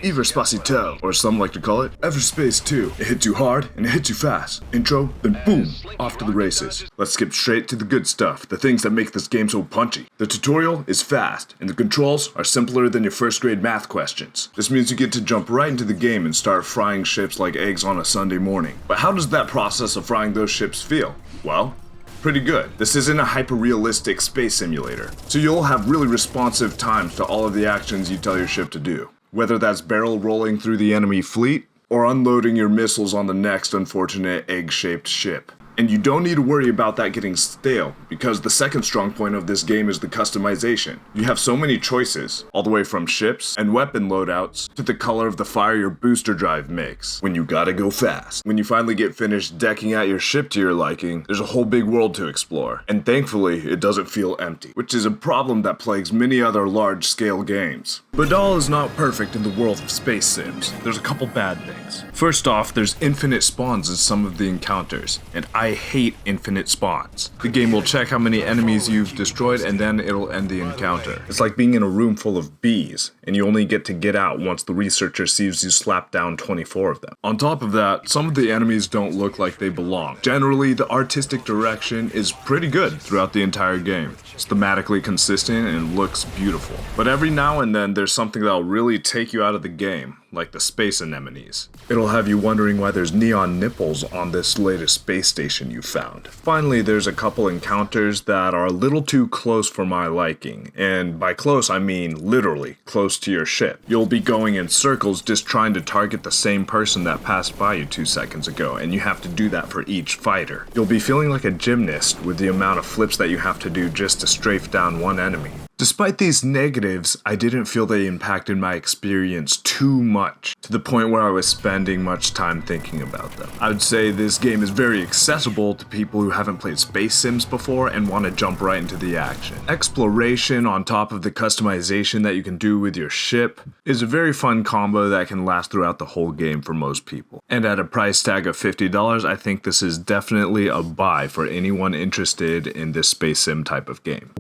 Everspace, or some like to call it, Everspace 2. It hits you hard and it hits you fast. Intro, then boom, off to the races. Let's skip straight to the good stuff, the things that make this game so punchy. The tutorial is fast, and the controls are simpler than your first grade math questions. This means you get to jump right into the game and start frying ships like eggs on a Sunday morning. But how does that process of frying those ships feel? Well, pretty good. This isn't a hyper-realistic space simulator, so you'll have really responsive times to all of the actions you tell your ship to do. Whether that's barrel rolling through the enemy fleet, or unloading your missiles on the next unfortunate egg-shaped ship. And you don't need to worry about that getting stale, because the second strong point of this game is the customization. You have so many choices, all the way from ships and weapon loadouts, to the color of the fire your booster drive makes, when you gotta go fast. When you finally get finished decking out your ship to your liking, there's a whole big world to explore, and thankfully it doesn't feel empty, which is a problem that plagues many other large-scale games. But all is not perfect in the world of space sims. There's a couple bad things. First off, there's infinite spawns in some of the encounters, and I hate infinite spawns. The game will check how many enemies you've destroyed and then it'll end the encounter. It's like being in a room full of bees, and you only get to get out once the researcher sees you slap down 24 of them. On top of that, some of the enemies don't look like they belong. Generally, the artistic direction is pretty good throughout the entire game. It's thematically consistent and looks beautiful. But every now and then there's something that'll really take you out of the game, like the space anemones. It'll have you wondering why there's neon nipples on this latest space station you found. Finally, there's a couple encounters that are a little too close for my liking, and by close I mean literally close to your ship. You'll be going in circles just trying to target the same person that passed by you 2 seconds ago, and you have to do that for each fighter. You'll be feeling like a gymnast with the amount of flips that you have to do just to strafe down one enemy. Despite these negatives, I didn't feel they impacted my experience too much, to the point where I was spending much time thinking about them. I would say this game is very accessible to people who haven't played space sims before and want to jump right into the action. Exploration on top of the customization that you can do with your ship is a very fun combo that can last throughout the whole game for most people. And at a price tag of $50, I think this is definitely a buy for anyone interested in this space sim type of game.